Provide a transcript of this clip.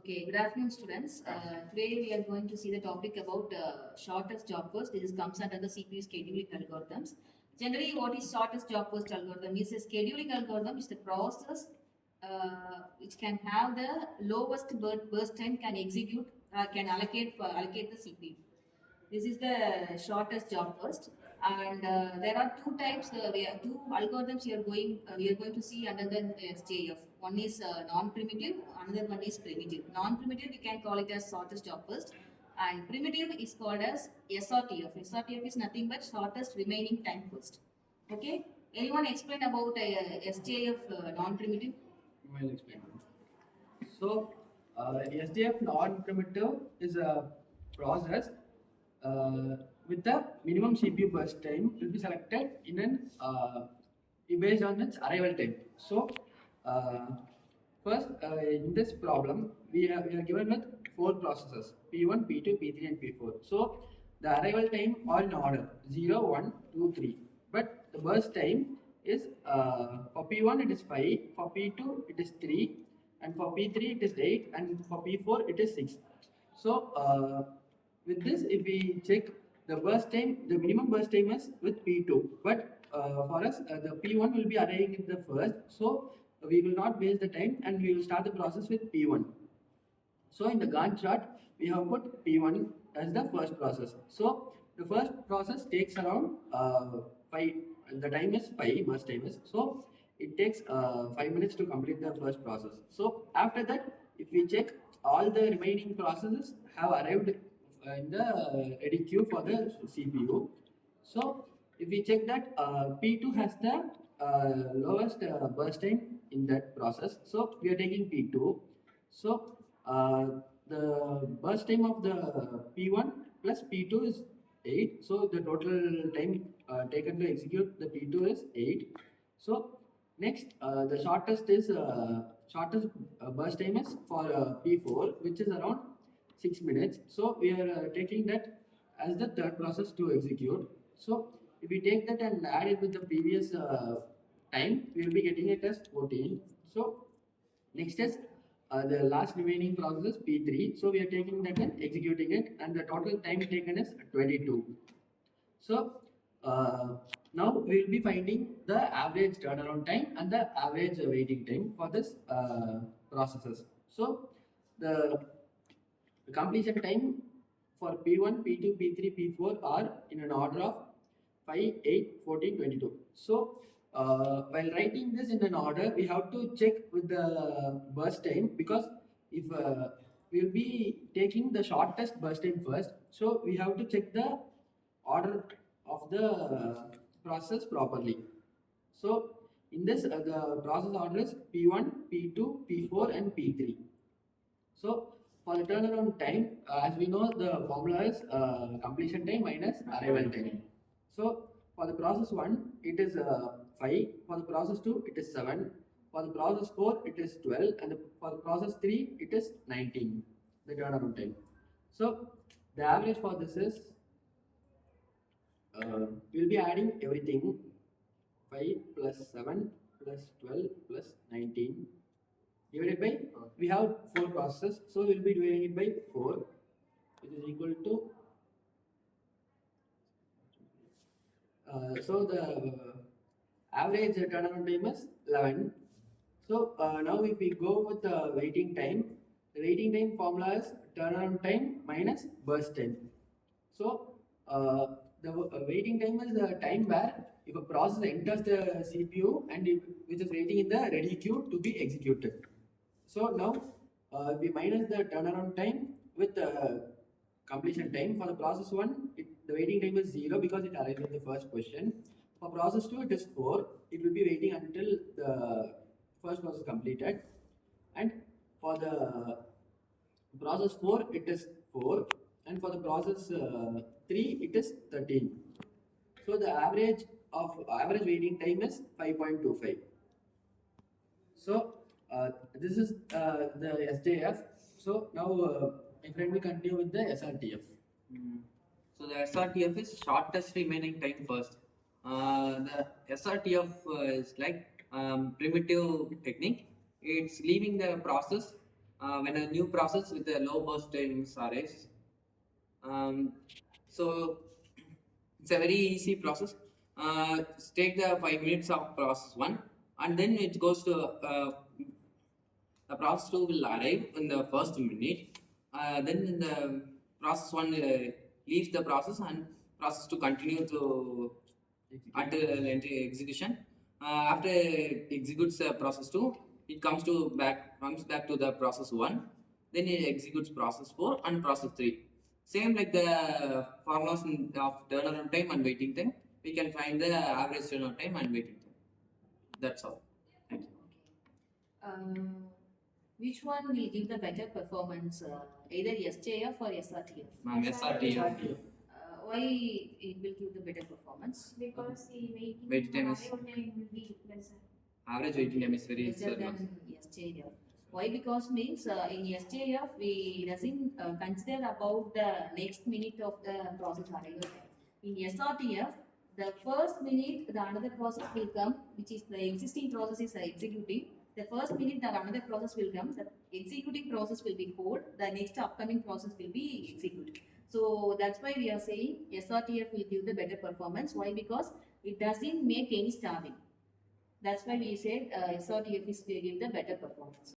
Okay, good afternoon, students. Today we are going to see the topic about shortest job first. This comes under the CPU scheduling algorithms. Generally, what is shortest job first algorithm? Is a scheduling algorithm is the process which can have the lowest burst time can execute can allocate the CPU. This is the shortest job first, and there are two types. We are two algorithms we are going to see under the SJF. One is non-primitive, another one is primitive. Non-primitive we can call it as shortest job first, and primitive is called as SRTF. SRTF is nothing but shortest remaining time first. Okay. Anyone explain about SJF non-primitive? I'll explain. So, SDF non-primitive is a process with the minimum CPU burst time will be selected in an based on its arrival time. So, first in this problem we are given with four processes P1, P2, P3, and P4. So, the arrival time are in order 0, 1, 2, 3. But the burst time is for P1 it is 5, for P2 it is 3, and for P3 it is 8, and for P4 it is 6. So with this, if we check the burst time, the minimum burst time is with P2, but for us the P1 will be arriving in the first, so we will not waste the time and we will start the process with P1. So in the Gantt chart, we have put P1 as the first process. So the first process takes around 5, the time is 5, burst time is. So it takes 5 minutes to complete the first process. So after that, if we check, all the remaining processes have arrived in the ready queue for the CPU. So if we check that P2 has the lowest burst time in that process. So we are taking P2. So the burst time of the P1 plus P2 is 8. So the total time taken to execute the P2 is 8. So next, the shortest burst time is for P4, which is around 6 minutes. So we are taking that as the third process to execute. So if we take that and add it with the previous time, we will be getting it as 14. So next is the last remaining process P3. So we are taking that and executing it, and the total time taken is 22. So now we will be finding the average turnaround time and the average waiting time for this processes. So the completion time for P1, P2, P3, P4 are in an order of 5, 8, 14, 22. So while writing this in an order, we have to check with the burst time, because if we will be taking the shortest burst time first, so we have to check the order of the process properly. So in this, the process order is P1, P2, P4, and P3. So for the turnaround time, as we know, the formula is completion time minus arrival time. So for the process 1, it is 5. For the process 2, it is 7. For the process 4, it is 12. And for the process 3, it is 19, the turnaround time. So the average for this is, we'll be adding everything, 5 plus 7 plus 12 plus 19 divided by, we have 4 processes, so we'll be dividing it by 4, which is equal to, so the average turnaround time is 11. So now if we go with the waiting time, the waiting time formula is turnaround time minus burst time. So the waiting time is the time where if a process enters the CPU and which is waiting in the ready queue to be executed. So now we minus the turnaround time with the completion time. For the process 1, the waiting time is 0 because it arrives in the first position. For process 2, it is 4. It will be waiting until the first process is completed. And for the process 4, it is 4. And for the process 3, it is 13. So the average waiting time is 5.25. So this is the SJF. So now my friend will continue with the SRTF. So the SRTF is shortest remaining time first. The SRTF is like primitive technique. It's leaving the process when a new process with a low burst times arises. So it's a very easy process. Take the 5 minutes of process 1 and then it goes to the process 2 will arrive in the first minute. Then the process 1 leaves the process and process 2 continue to until execution. After executes process 2, it comes back to the process 1. Then it executes process 4 and process 3. Same like the formulas of turnaround time and waiting time, we can find the average turnaround time and waiting time. That's all. Thank you. Which one will give the better performance? Either SJF or SRTF? Ma'am, SRTF. Why it will give the better performance? Because the Wait time is- arrival time will be lesser. Average waiting time is very Lesser than SJF. Why? Because means in SJF we doesn't consider about the next minute of the process arrival time. In SRTF, the first minute the another process will come, which is the existing process is executing. The first minute the another process will come, the executing process will be hold, the next upcoming process will be executed. So that's why we are saying SRTF will give the better performance. Why? Because it doesn't make any starving. That's why we said SRTF is will give the better performance.